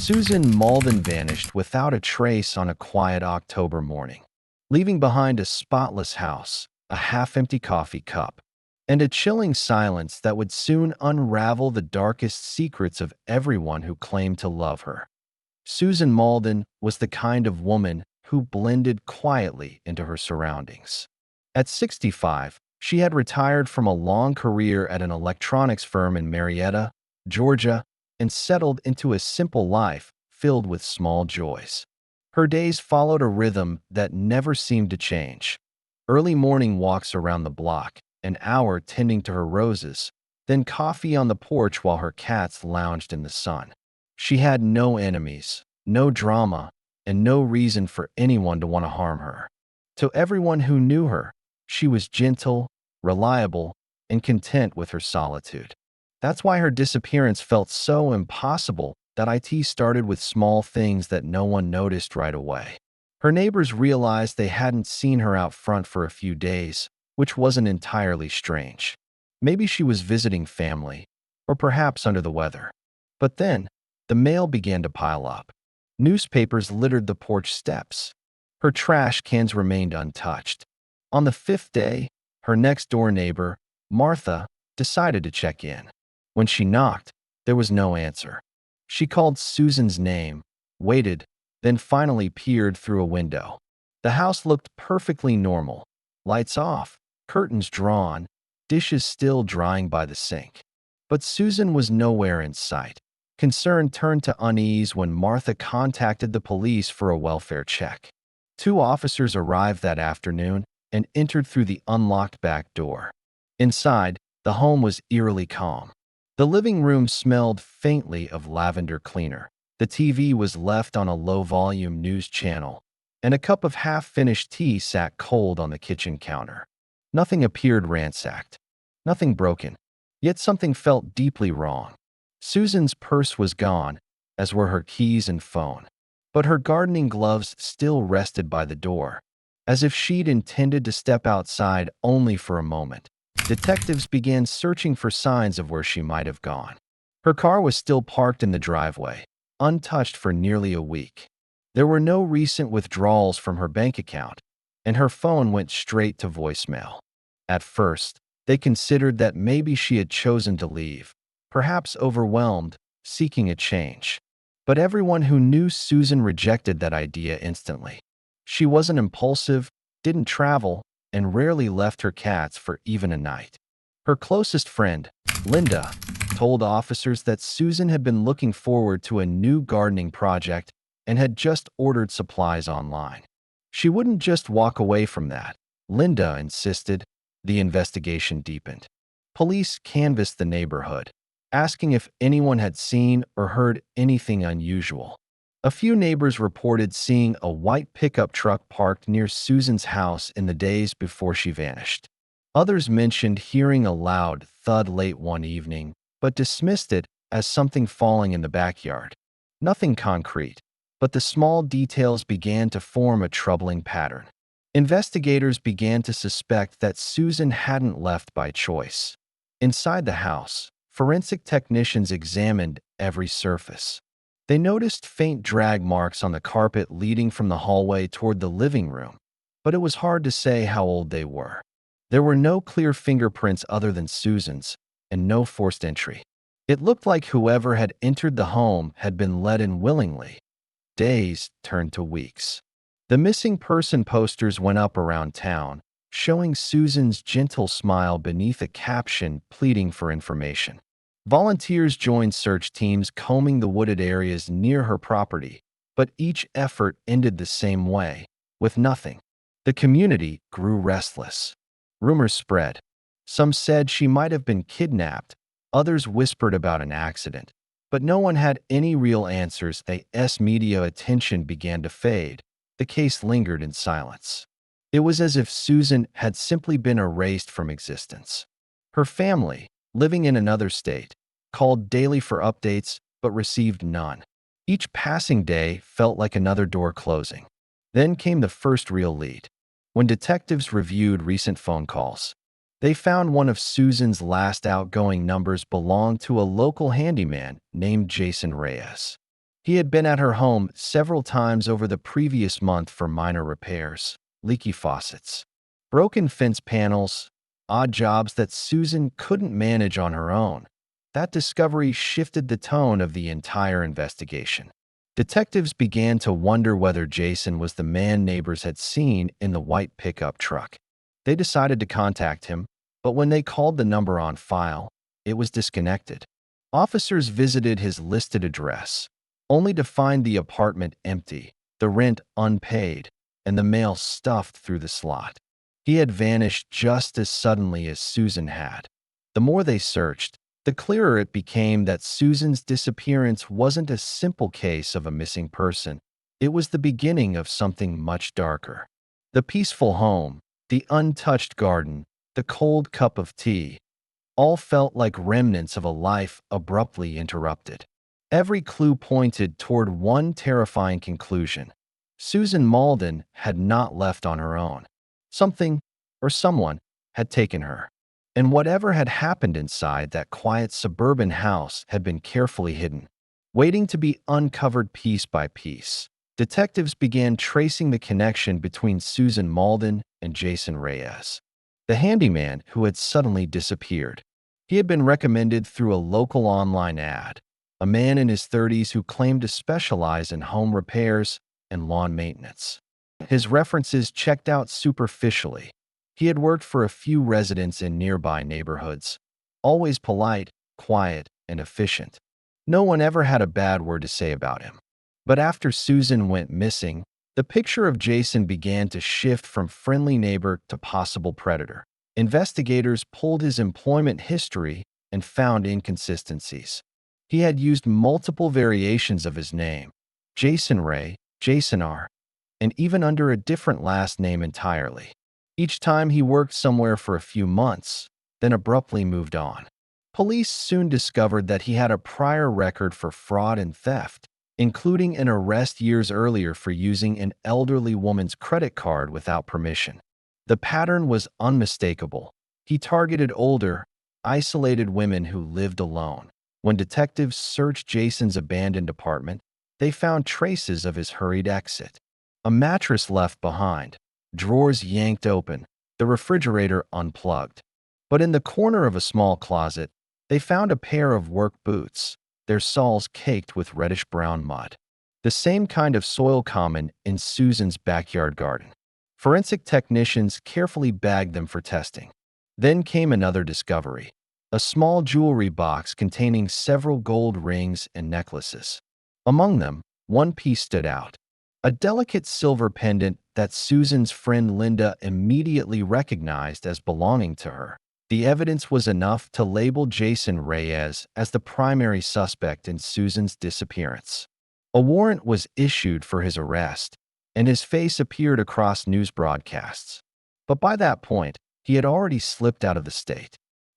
Susan Mauldin vanished without a trace on a quiet October morning, leaving behind a spotless house, a half-empty coffee cup, and a chilling silence that would soon unravel the darkest secrets of everyone who claimed to love her. Susan Mauldin was the kind of woman who blended quietly into her surroundings. At 65, she had retired from a long career at an electronics firm in Marietta, Georgia, and settled into a simple life filled with small joys. Her days followed a rhythm that never seemed to change. Early morning walks around the block, an hour tending to her roses, then coffee on the porch while her cats lounged in the sun. She had no enemies, no drama, and no reason for anyone to want to harm her. To everyone who knew her, she was gentle, reliable, and content with her solitude. That's why her disappearance felt so impossible that IT started with small things that no one noticed right away. Her neighbors realized they hadn't seen her out front for a few days, which wasn't entirely strange. Maybe she was visiting family, or perhaps under the weather. But then, the mail began to pile up. Newspapers littered the porch steps. Her trash cans remained untouched. On the fifth day, her next-door neighbor, Martha, decided to check in. When she knocked, there was no answer. She called Susan's name, waited, then finally peered through a window. The house looked perfectly normal. Lights off, curtains drawn, dishes still drying by the sink. But Susan was nowhere in sight. Concern turned to unease when Martha contacted the police for a welfare check. Two officers arrived that afternoon and entered through the unlocked back door. Inside, the home was eerily calm. The living room smelled faintly of lavender cleaner. The TV was left on a low-volume news channel, and a cup of half-finished tea sat cold on the kitchen counter. Nothing appeared ransacked, nothing broken, yet something felt deeply wrong. Susan's purse was gone, as were her keys and phone, but her gardening gloves still rested by the door, as if she'd intended to step outside only for a moment. Detectives began searching for signs of where she might have gone. Her car was still parked in the driveway, untouched for nearly a week. There were no recent withdrawals from her bank account, and her phone went straight to voicemail. At first, they considered that maybe she had chosen to leave, perhaps overwhelmed, seeking a change. But everyone who knew Susan rejected that idea instantly. She wasn't impulsive, didn't travel, and rarely left her cats for even a night. Her closest friend, Linda, told officers that Susan had been looking forward to a new gardening project and had just ordered supplies online. She wouldn't just walk away from that, Linda insisted. The investigation deepened. Police canvassed the neighborhood, asking if anyone had seen or heard anything unusual. A few neighbors reported seeing a white pickup truck parked near Susan's house in the days before she vanished. Others mentioned hearing a loud thud late one evening, but dismissed it as something falling in the backyard. Nothing concrete, but the small details began to form a troubling pattern. Investigators began to suspect that Susan hadn't left by choice. Inside the house, forensic technicians examined every surface. They noticed faint drag marks on the carpet leading from the hallway toward the living room, but it was hard to say how old they were. There were no clear fingerprints other than Susan's, and no forced entry. It looked like whoever had entered the home had been let in willingly. Days turned to weeks. The missing person posters went up around town, showing Susan's gentle smile beneath a caption pleading for information. Volunteers joined search teams combing the wooded areas near her property, but each effort ended the same way, with nothing. The community grew restless. Rumors spread. Some said she might have been kidnapped, others whispered about an accident, but no one had any real answers. As media attention began to fade, the case lingered in silence. It was as if Susan had simply been erased from existence. Her family, living in another state, called daily for updates but received none. Each passing day felt like another door closing. Then came the first real lead. When detectives reviewed recent phone calls, they found one of Susan's last outgoing numbers belonged to a local handyman named Jason Reyes. He had been at her home several times over the previous month for minor repairs, leaky faucets, broken fence panels, odd jobs that Susan couldn't manage on her own. That discovery shifted the tone of the entire investigation. Detectives began to wonder whether Jason was the man neighbors had seen in the white pickup truck. They decided to contact him, but when they called the number on file, it was disconnected. Officers visited his listed address, only to find the apartment empty, the rent unpaid, and the mail stuffed through the slot. He had vanished just as suddenly as Susan had. The more they searched, the clearer it became that Susan's disappearance wasn't a simple case of a missing person. It was the beginning of something much darker. The peaceful home, the untouched garden, the cold cup of tea, all felt like remnants of a life abruptly interrupted. Every clue pointed toward one terrifying conclusion. Susan Mauldin had not left on her own. Something, or someone, had taken her. And whatever had happened inside that quiet suburban house had been carefully hidden, waiting to be uncovered piece by piece. Detectives began tracing the connection between Susan Mauldin and Jason Reyes, the handyman who had suddenly disappeared. He had been recommended through a local online ad, a man in his 30s who claimed to specialize in home repairs and lawn maintenance. His references checked out superficially. He had worked for a few residents in nearby neighborhoods, always polite, quiet, and efficient. No one ever had a bad word to say about him. But after Susan went missing, the picture of Jason began to shift from friendly neighbor to possible predator. Investigators pulled his employment history and found inconsistencies. He had used multiple variations of his name, Jason Ray, Jason R., and even under a different last name entirely. Each time he worked somewhere for a few months, then abruptly moved on. Police soon discovered that he had a prior record for fraud and theft, including an arrest years earlier for using an elderly woman's credit card without permission. The pattern was unmistakable. He targeted older, isolated women who lived alone. When detectives searched Jason's abandoned apartment, they found traces of his hurried exit. A mattress left behind, drawers yanked open, the refrigerator unplugged. But in the corner of a small closet, they found a pair of work boots, their soles caked with reddish-brown mud, the same kind of soil common in Susan's backyard garden. Forensic technicians carefully bagged them for testing. Then came another discovery, a small jewelry box containing several gold rings and necklaces. Among them, one piece stood out, a delicate silver pendant that Susan's friend Linda immediately recognized as belonging to her. The evidence was enough to label Jason Reyes as the primary suspect in Susan's disappearance. A warrant was issued for his arrest, and his face appeared across news broadcasts. But by that point, he had already slipped out of the state.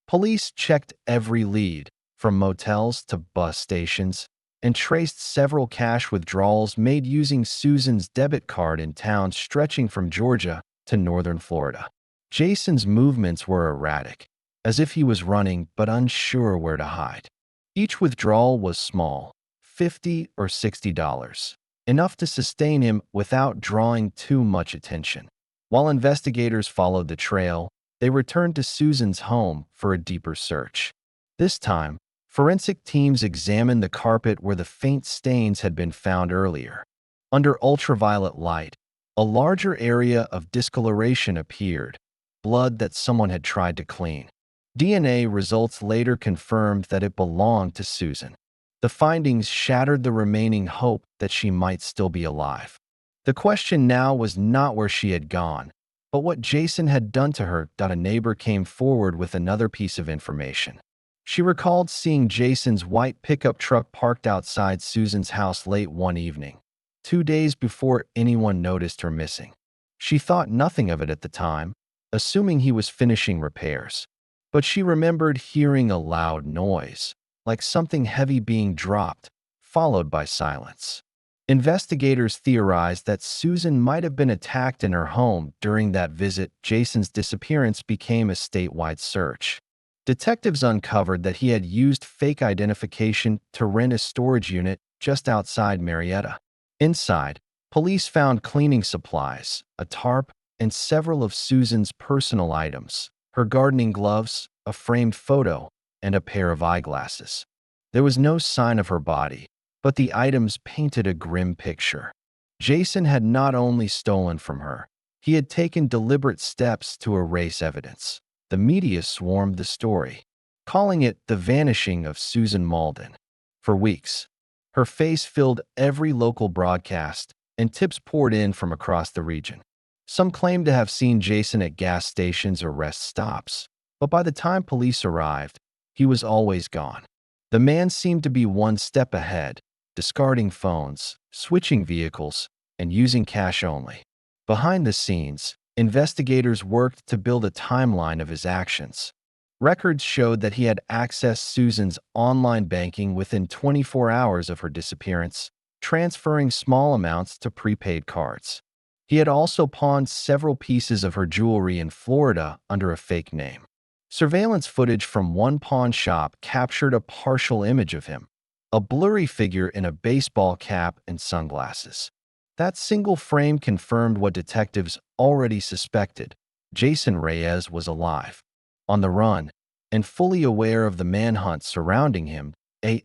Police checked every lead, from motels to bus stations, and traced several cash withdrawals made using Susan's debit card in towns stretching from Georgia to northern Florida. Jason's movements were erratic, as if he was running but unsure where to hide. Each withdrawal was small, $50 or $60, enough to sustain him without drawing too much attention. While investigators followed the trail, they returned to Susan's home for a deeper search. This time, forensic teams examined the carpet where the faint stains had been found earlier. Under ultraviolet light, a larger area of discoloration appeared, blood that someone had tried to clean. DNA results later confirmed that it belonged to Susan. The findings shattered the remaining hope that she might still be alive. The question now was not where she had gone, but what Jason had done to her. A neighbor came forward with another piece of information. She recalled seeing Jason's white pickup truck parked outside Susan's house late one evening, 2 days before anyone noticed her missing. She thought nothing of it at the time, assuming he was finishing repairs. But she remembered hearing a loud noise, like something heavy being dropped, followed by silence. Investigators theorized that Susan might have been attacked in her home during that visit. Jason's disappearance became a statewide search. Detectives uncovered that he had used fake identification to rent a storage unit just outside Marietta. Inside, police found cleaning supplies, a tarp, and several of Susan's personal items: her gardening gloves, a framed photo, and a pair of eyeglasses. There was no sign of her body, but the items painted a grim picture. Jason had not only stolen from her, he had taken deliberate steps to erase evidence. The media swarmed the story, calling it the vanishing of Susan Mauldin. For weeks, her face filled every local broadcast, and tips poured in from across the region. Some claimed to have seen Jason at gas stations or rest stops, but by the time police arrived, he was always gone. The man seemed to be one step ahead, discarding phones, switching vehicles, and using cash only. Behind the scenes, investigators worked to build a timeline of his actions. Records showed that he had accessed Susan's online banking within 24 hours of her disappearance, transferring small amounts to prepaid cards. He had also pawned several pieces of her jewelry in Florida under a fake name. Surveillance footage from one pawn shop captured a partial image of him, a blurry figure in a baseball cap and sunglasses. That single frame confirmed what detectives already suspected: Jason Reyes was alive, on the run, and fully aware of the manhunt surrounding him.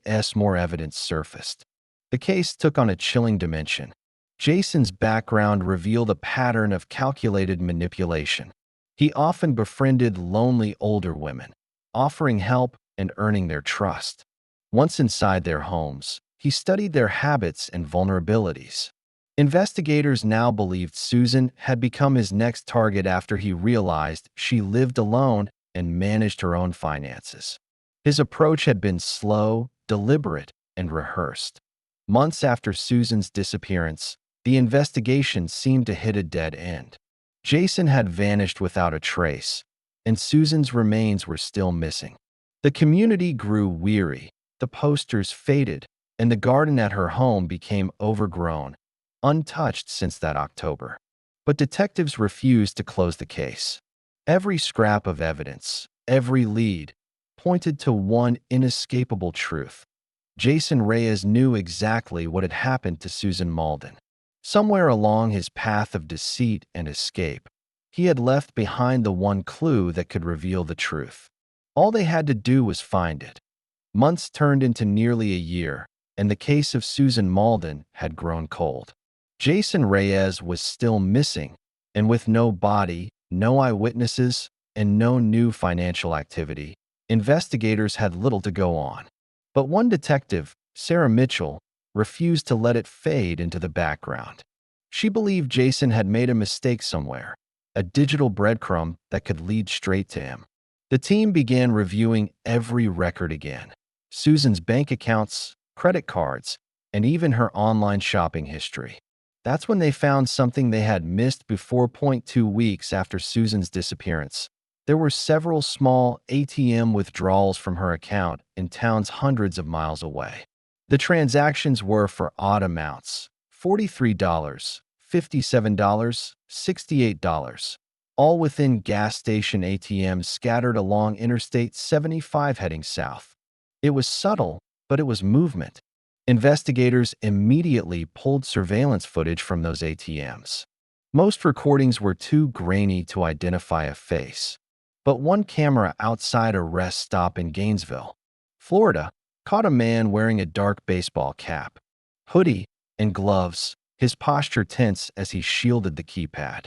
As more evidence surfaced, the case took on a chilling dimension. Jason's background revealed a pattern of calculated manipulation. He often befriended lonely older women, offering help and earning their trust. Once inside their homes, he studied their habits and vulnerabilities. Investigators now believed Susan had become his next target after he realized she lived alone and managed her own finances. His approach had been slow, deliberate, and rehearsed. Months after Susan's disappearance, the investigation seemed to hit a dead end. Jason had vanished without a trace, and Susan's remains were still missing. The community grew weary, the posters faded, and the garden at her home became overgrown, untouched since that October. But detectives refused to close the case. Every scrap of evidence, every lead, pointed to one inescapable truth: Jason Reyes knew exactly what had happened to Susan Mauldin. Somewhere along his path of deceit and escape, he had left behind the one clue that could reveal the truth. All they had to do was find it. Months turned into nearly a year, and the case of Susan Mauldin had grown cold. Jason Reyes was still missing, and with no body, no eyewitnesses, and no new financial activity, investigators had little to go on. But one detective, Sarah Mitchell, refused to let it fade into the background. She believed Jason had made a mistake somewhere, a digital breadcrumb that could lead straight to him. The team began reviewing every record again: Susan's bank accounts, credit cards, and even her online shopping history. That's when they found something they had missed before. 2 weeks after Susan's disappearance, there were several small ATM withdrawals from her account in towns hundreds of miles away. The transactions were for odd amounts: $43, $57, $68, all within gas station ATMs scattered along Interstate 75 heading south. It was subtle, but it was movement. Investigators immediately pulled surveillance footage from those ATMs. Most recordings were too grainy to identify a face, but one camera outside a rest stop in Gainesville, Florida, caught a man wearing a dark baseball cap, hoodie, and gloves, his posture tense as he shielded the keypad.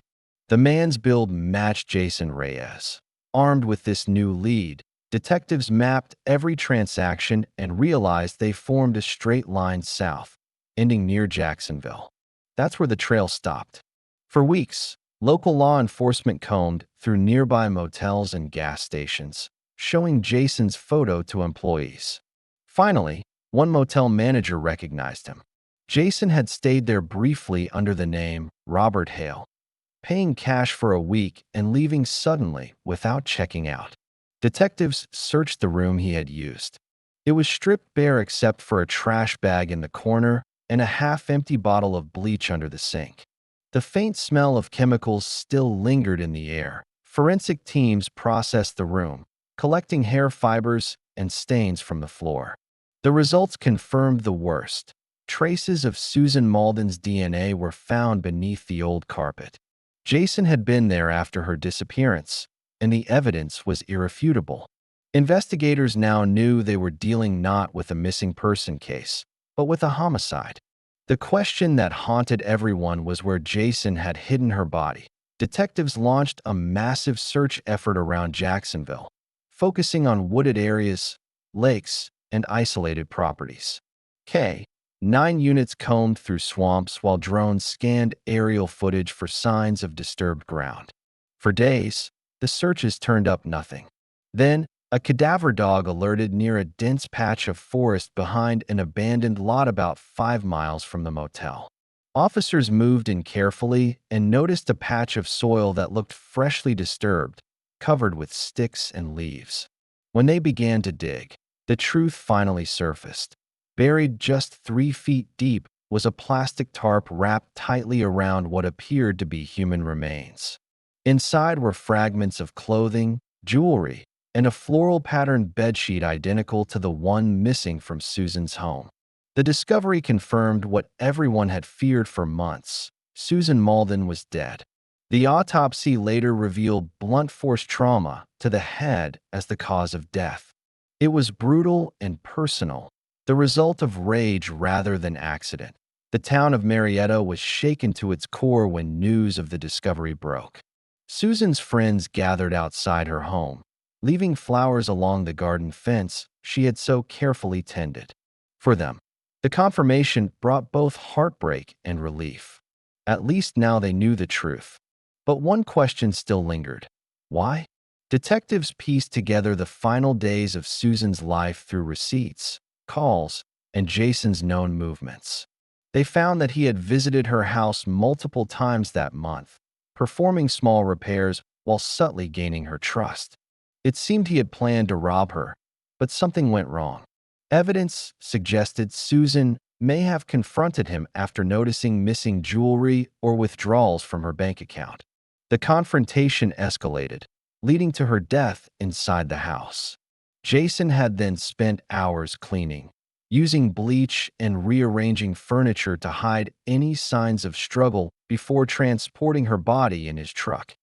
The man's build matched Jason Reyes. Armed with this new lead, detectives mapped every transaction and realized they formed a straight line south, ending near Jacksonville. That's where the trail stopped. For weeks, local law enforcement combed through nearby motels and gas stations, showing Jason's photo to employees. Finally, one motel manager recognized him. Jason had stayed there briefly under the name Robert Hale, paying cash for a week and leaving suddenly without checking out. Detectives searched the room he had used. It was stripped bare except for a trash bag in the corner and a half-empty bottle of bleach under the sink. The faint smell of chemicals still lingered in the air. Forensic teams processed the room, collecting hair fibers and stains from the floor. The results confirmed the worst. traces of Susan Mauldin's DNA were found beneath the old carpet. Jason had been there after her disappearance, and the evidence was irrefutable. Investigators now knew they were dealing not with a missing person case, but with a homicide. The question that haunted everyone was where Jason had hidden her body. Detectives launched a massive search effort around Jacksonville, focusing on wooded areas, lakes, and isolated properties. 9 units combed through swamps while drones scanned aerial footage for signs of disturbed ground. For days, the searches turned up nothing. Then, a cadaver dog alerted near a dense patch of forest behind an abandoned lot about 5 miles from the motel. Officers moved in carefully and noticed a patch of soil that looked freshly disturbed, covered with sticks and leaves. When they began to dig, the truth finally surfaced. Buried just 3 feet deep was a plastic tarp wrapped tightly around what appeared to be human remains. Inside were fragments of clothing, jewelry, and a floral-patterned bedsheet identical to the one missing from Susan's home. The discovery confirmed what everyone had feared for months. Susan Mauldin was dead. The autopsy later revealed blunt force trauma to the head as the cause of death. It was brutal and personal, the result of rage rather than accident. The town of Marietta was shaken to its core when news of the discovery broke. Susan's friends gathered outside her home, leaving flowers along the garden fence she had so carefully tended. For them, the confirmation brought both heartbreak and relief. At least now they knew the truth. But one question still lingered. Why? Detectives pieced together the final days of Susan's life through receipts, calls, and Jason's known movements. They found that he had visited her house multiple times that month, performing small repairs while subtly gaining her trust. It seemed he had planned to rob her, but something went wrong. Evidence suggested Susan may have confronted him after noticing missing jewelry or withdrawals from her bank account. The confrontation escalated, leading to her death inside the house. Jason had then spent hours cleaning, using bleach and rearranging furniture to hide any signs of struggle before transporting her body in his truck.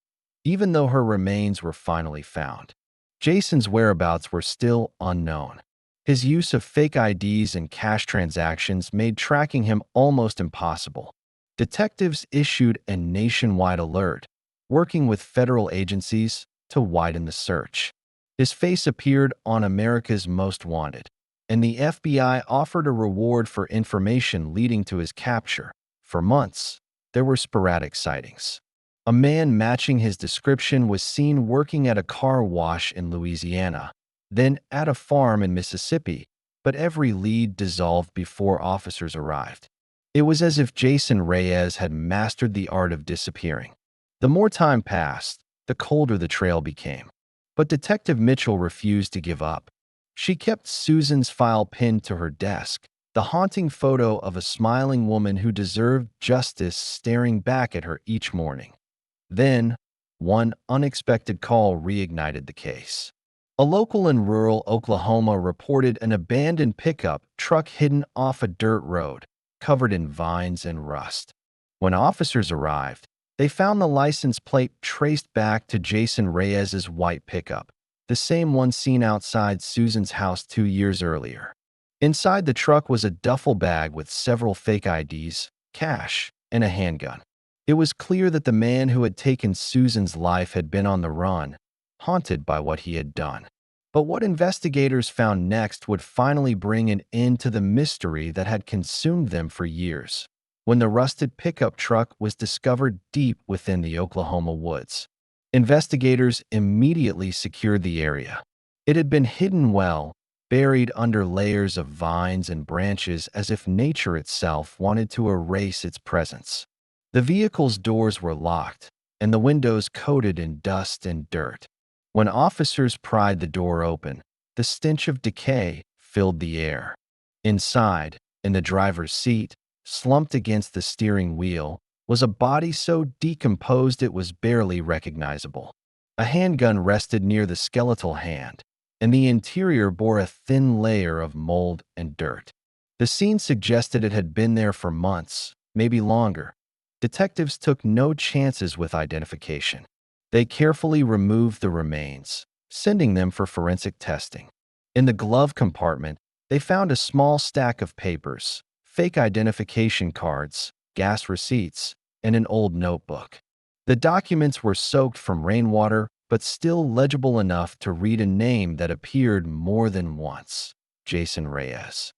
Even though her remains were finally found, Jason's whereabouts were still unknown. His use of fake IDs and cash transactions made tracking him almost impossible. Detectives issued a nationwide alert, working with federal agencies to widen the search. His face appeared on America's Most Wanted, and the FBI offered a reward for information leading to his capture. For months, there were sporadic sightings. A man matching his description was seen working at a car wash in Louisiana, then at a farm in Mississippi, but every lead dissolved before officers arrived. It was as if Jason Reyes had mastered the art of disappearing. The more time passed, the colder the trail became. But Detective Mitchell refused to give up. She kept Susan's file pinned to her desk, the haunting photo of a smiling woman who deserved justice staring back at her each morning. Then, one unexpected call reignited the case. A local in rural Oklahoma reported an abandoned pickup truck hidden off a dirt road, covered in vines and rust. When officers arrived, they found the license plate traced back to Jason Reyes's white pickup, the same one seen outside Susan's house 2 years earlier. Inside the truck was a duffel bag with several fake IDs, cash, and a handgun. It was clear that the man who had taken Susan's life had been on the run, haunted by what he had done. But what investigators found next would finally bring an end to the mystery that had consumed them for years. When the rusted pickup truck was discovered deep within the Oklahoma woods, investigators immediately secured the area. It had been hidden well, buried under layers of vines and branches as if nature itself wanted to erase its presence. The vehicle's doors were locked, and the windows coated in dust and dirt. When officers pried the door open, the stench of decay filled the air. Inside, in the driver's seat, slumped against the steering wheel, was a body so decomposed it was barely recognizable. A handgun rested near the skeletal hand, and the interior bore a thin layer of mold and dirt. The scene suggested it had been there for months, maybe longer. Detectives took no chances with identification. They carefully removed the remains, sending them for forensic testing. In the glove compartment, they found a small stack of papers, fake identification cards, gas receipts, and an old notebook. The documents were soaked from rainwater, but still legible enough to read a name that appeared more than once: Jason Reyes.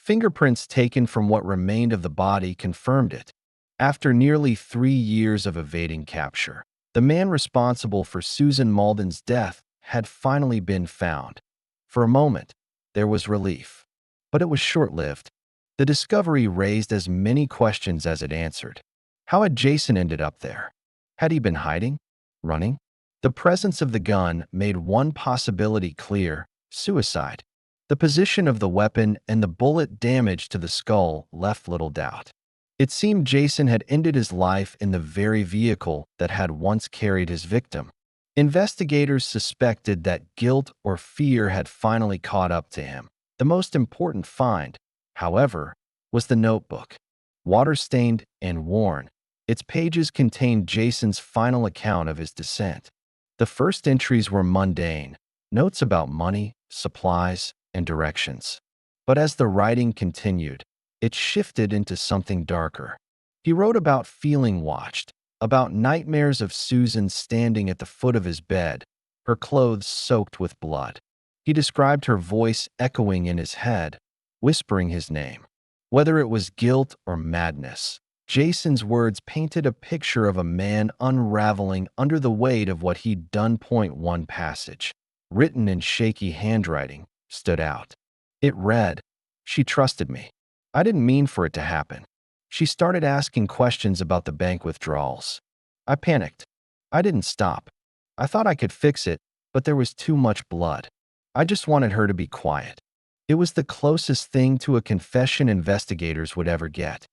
Fingerprints taken from what remained of the body confirmed it. After nearly 3 years of evading capture, the man responsible for Susan Mauldin's death had finally been found. For a moment, there was relief, but it was short-lived. The discovery raised as many questions as it answered. How had Jason ended up there? Had he been hiding? Running? The presence of the gun made one possibility clear: suicide. The position of the weapon and the bullet damage to the skull left little doubt. It seemed Jason had ended his life in the very vehicle that had once carried his victim. Investigators suspected that guilt or fear had finally caught up to him. The most important find, however, was the notebook. Water-stained and worn, its pages contained Jason's final account of his descent. The first entries were mundane, notes about money, supplies, and directions. But as the writing continued, it shifted into something darker. He wrote about feeling watched, about nightmares of Susan standing at the foot of his bed, her clothes soaked with blood. He described her voice echoing in his head, whispering his name. Whether it was guilt or madness, Jason's words painted a picture of a man unraveling under the weight of what he'd done. One passage, written in shaky handwriting, stood out. It read, "She trusted me. I didn't mean for it to happen. She started asking questions about the bank withdrawals. I panicked. I didn't stop. I thought I could fix it, but there was too much blood. I just wanted her to be quiet." It was the closest thing to a confession investigators would ever get.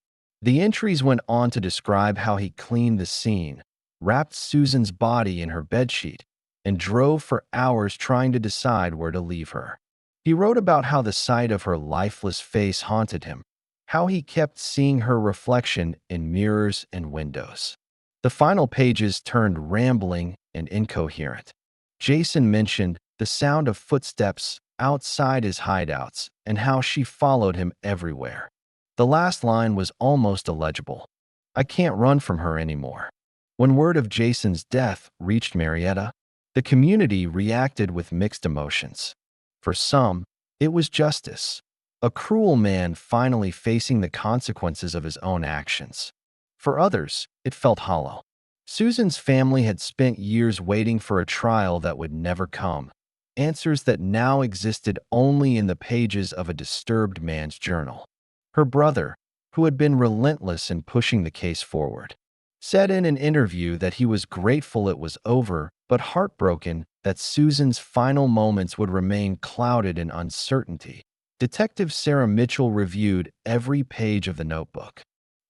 The entries went on to describe how he cleaned the scene, wrapped Susan's body in her bedsheet, and drove for hours trying to decide where to leave her. He wrote about how the sight of her lifeless face haunted him, how he kept seeing her reflection in mirrors and windows. The final pages turned rambling and incoherent. Jason mentioned the sound of footsteps outside his hideouts and how she followed him everywhere. The last line was almost illegible. "I can't run from her anymore." When word of Jason's death reached Marietta, the community reacted with mixed emotions. For some, it was justice, a cruel man finally facing the consequences of his own actions. For others, it felt hollow. Susan's family had spent years waiting for a trial that would never come, answers that now existed only in the pages of a disturbed man's journal. Her brother, who had been relentless in pushing the case forward, said in an interview that he was grateful it was over, but heartbroken that Susan's final moments would remain clouded in uncertainty. Detective Sarah Mitchell reviewed every page of the notebook,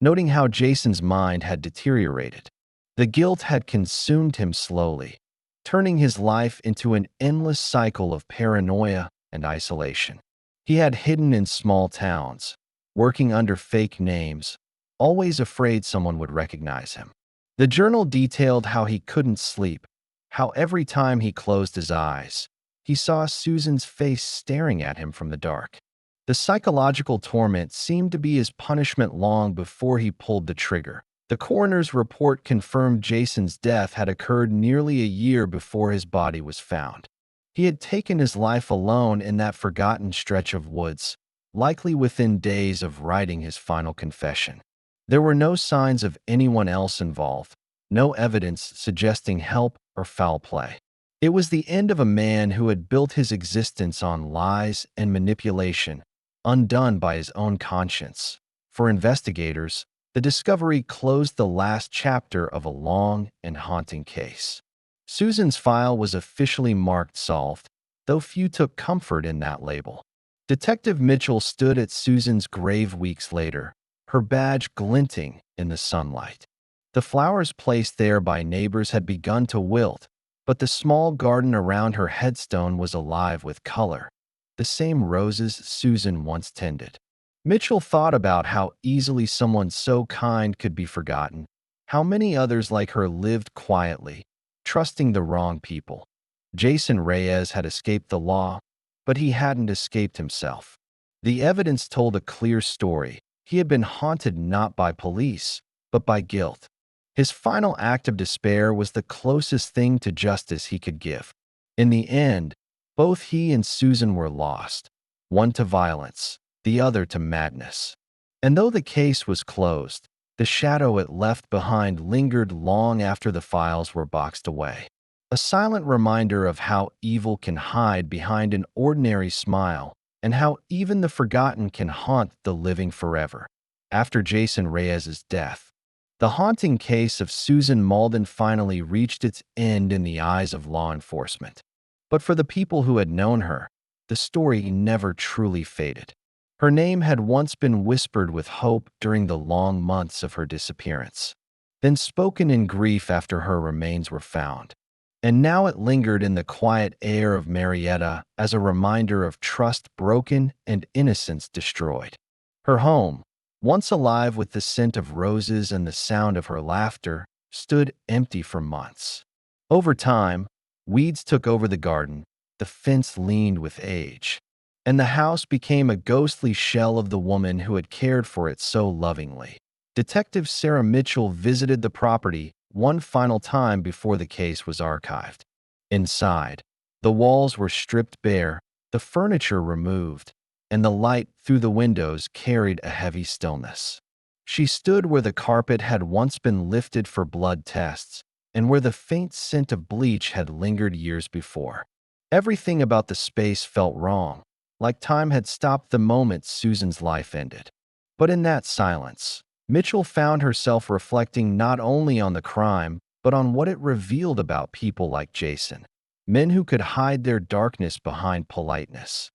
noting how Jason's mind had deteriorated. The guilt had consumed him slowly, turning his life into an endless cycle of paranoia and isolation. He had hidden in small towns, working under fake names, always afraid someone would recognize him. The journal detailed how he couldn't sleep, how every time he closed his eyes, he saw Susan's face staring at him from the dark. The psychological torment seemed to be his punishment long before he pulled the trigger. The coroner's report confirmed Jason's death had occurred nearly a year before his body was found. He had taken his life alone in that forgotten stretch of woods, likely within days of writing his final confession. There were no signs of anyone else involved, no evidence suggesting help or foul play. It was the end of a man who had built his existence on lies and manipulation, undone by his own conscience. For investigators, the discovery closed the last chapter of a long and haunting case. Susan's file was officially marked solved, though few took comfort in that label. Detective Mitchell stood at Susan's grave weeks later, her badge glinting in the sunlight. The flowers placed there by neighbors had begun to wilt, but the small garden around her headstone was alive with color, the same roses Susan once tended. Mitchell thought about how easily someone so kind could be forgotten, how many others like her lived quietly, trusting the wrong people. Jason Reyes had escaped the law, but he hadn't escaped himself. The evidence told a clear story. He had been haunted not by police, but by guilt. His final act of despair was the closest thing to justice he could give. In the end, both he and Susan were lost, one to violence, the other to madness. And though the case was closed, the shadow it left behind lingered long after the files were boxed away. A silent reminder of how evil can hide behind an ordinary smile and how even the forgotten can haunt the living forever. After Jason Reyes's death, the haunting case of Susan Mauldin finally reached its end in the eyes of law enforcement. But for the people who had known her, the story never truly faded. Her name had once been whispered with hope during the long months of her disappearance, then spoken in grief after her remains were found. And now it lingered in the quiet air of Marietta as a reminder of trust broken and innocence destroyed. Her home, once alive with the scent of roses and the sound of her laughter, stood empty for months. Over time, weeds took over the garden, the fence leaned with age, and the house became a ghostly shell of the woman who had cared for it so lovingly. Detective Sarah Mitchell visited the property one final time before the case was archived. Inside, the walls were stripped bare, the furniture removed, and the light through the windows carried a heavy stillness. She stood where the carpet had once been lifted for blood tests, and where the faint scent of bleach had lingered years before. Everything about the space felt wrong, like time had stopped the moment Susan's life ended. But in that silence, Mitchell found herself reflecting not only on the crime, but on what it revealed about people like Jason. Men who could hide their darkness behind politeness,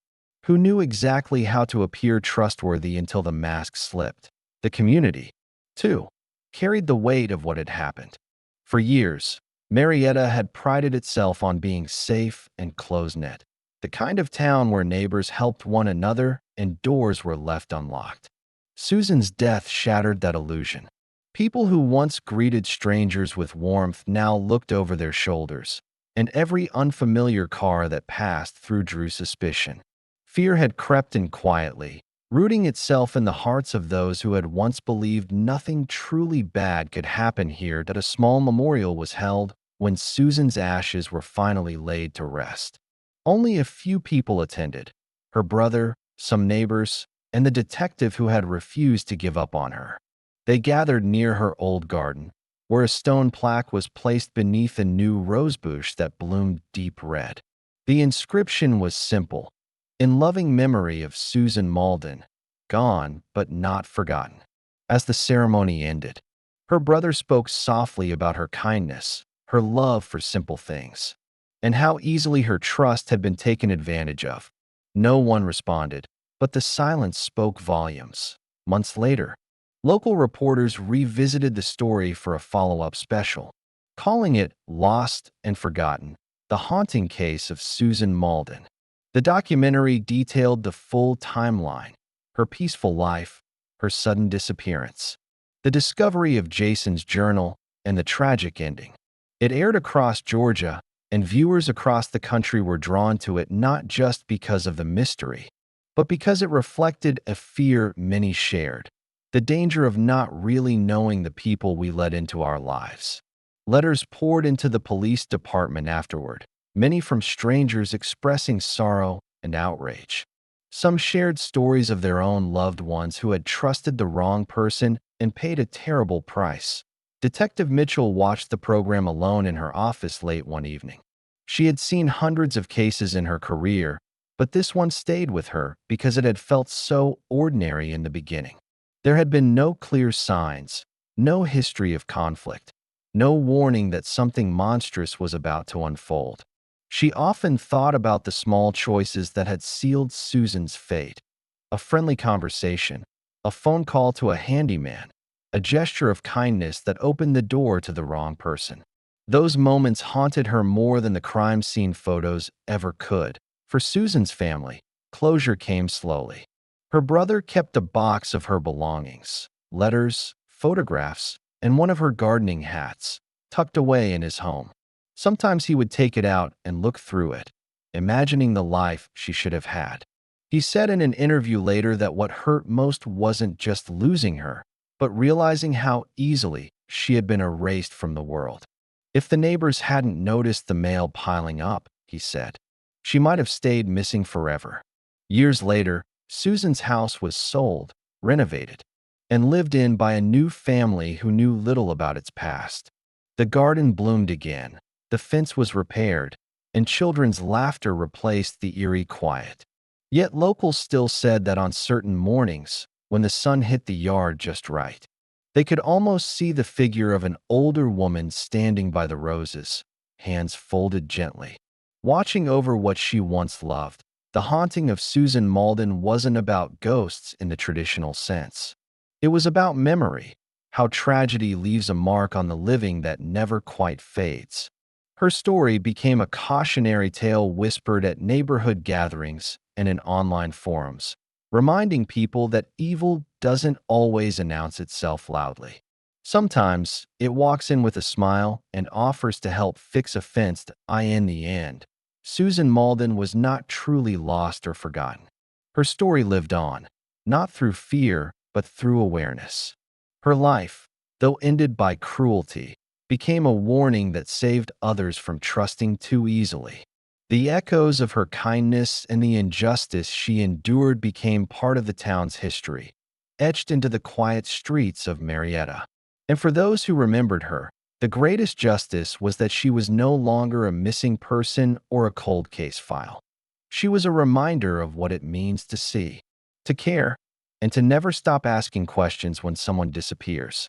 who knew exactly how to appear trustworthy until the mask slipped. The community, too, carried the weight of what had happened. For years, Marietta had prided itself on being safe and close-knit, the kind of town where neighbors helped one another and doors were left unlocked. Susan's death shattered that illusion. People who once greeted strangers with warmth now looked over their shoulders, and every unfamiliar car that passed through drew suspicion. Fear had crept in quietly, rooting itself in the hearts of those who had once believed nothing truly bad could happen here. That a small memorial was held when Susan's ashes were finally laid to rest. Only a few people attended: her brother, some neighbors, and the detective who had refused to give up on her. They gathered near her old garden, where a stone plaque was placed beneath a new rosebush that bloomed deep red. The inscription was simple: in loving memory of Susan Mauldin, gone but not forgotten. As the ceremony ended, her brother spoke softly about her kindness, her love for simple things, and how easily her trust had been taken advantage of. No one responded, but the silence spoke volumes. Months later, local reporters revisited the story for a follow-up special, calling it Lost and Forgotten: The Haunting Case of Susan Mauldin. The documentary detailed the full timeline: her peaceful life, her sudden disappearance, the discovery of Jason's journal, and the tragic ending. It aired across Georgia, and viewers across the country were drawn to it not just because of the mystery, but because it reflected a fear many shared: the danger of not really knowing the people we let into our lives. Letters poured into the police department afterward, many from strangers expressing sorrow and outrage. Some shared stories of their own loved ones who had trusted the wrong person and paid a terrible price. Detective Mitchell watched the program alone in her office late one evening. She had seen hundreds of cases in her career, but this one stayed with her because it had felt so ordinary in the beginning. There had been no clear signs, no history of conflict, no warning that something monstrous was about to unfold. She often thought about the small choices that had sealed Susan's fate: a friendly conversation, a phone call to a handyman, a gesture of kindness that opened the door to the wrong person. Those moments haunted her more than the crime scene photos ever could. For Susan's family, closure came slowly. Her brother kept a box of her belongings, letters, photographs, and one of her gardening hats, tucked away in his home. Sometimes he would take it out and look through it, imagining the life she should have had. He said in an interview later that what hurt most wasn't just losing her, but realizing how easily she had been erased from the world. If the neighbors hadn't noticed the mail piling up, he said, she might have stayed missing forever. Years later, Susan's house was sold, renovated, and lived in by a new family who knew little about its past. The garden bloomed again, the fence was repaired, and children's laughter replaced the eerie quiet. Yet locals still said that on certain mornings, when the sun hit the yard just right, they could almost see the figure of an older woman standing by the roses, hands folded gently, watching over what she once loved. The haunting of Susan Mauldin wasn't about ghosts in the traditional sense. It was about memory, how tragedy leaves a mark on the living that never quite fades. Her story became a cautionary tale whispered at neighborhood gatherings and in online forums, reminding people that evil doesn't always announce itself loudly. Sometimes it walks in with a smile and offers to help fix a fence. In the end, Susan Mauldin was not truly lost or forgotten. Her story lived on, not through fear, but through awareness. Her life, though ended by cruelty, became a warning that saved others from trusting too easily. The echoes of her kindness and the injustice she endured became part of the town's history, etched into the quiet streets of Marietta. And for those who remembered her, the greatest justice was that she was no longer a missing person or a cold case file. She was a reminder of what it means to see, to care, and to never stop asking questions when someone disappears.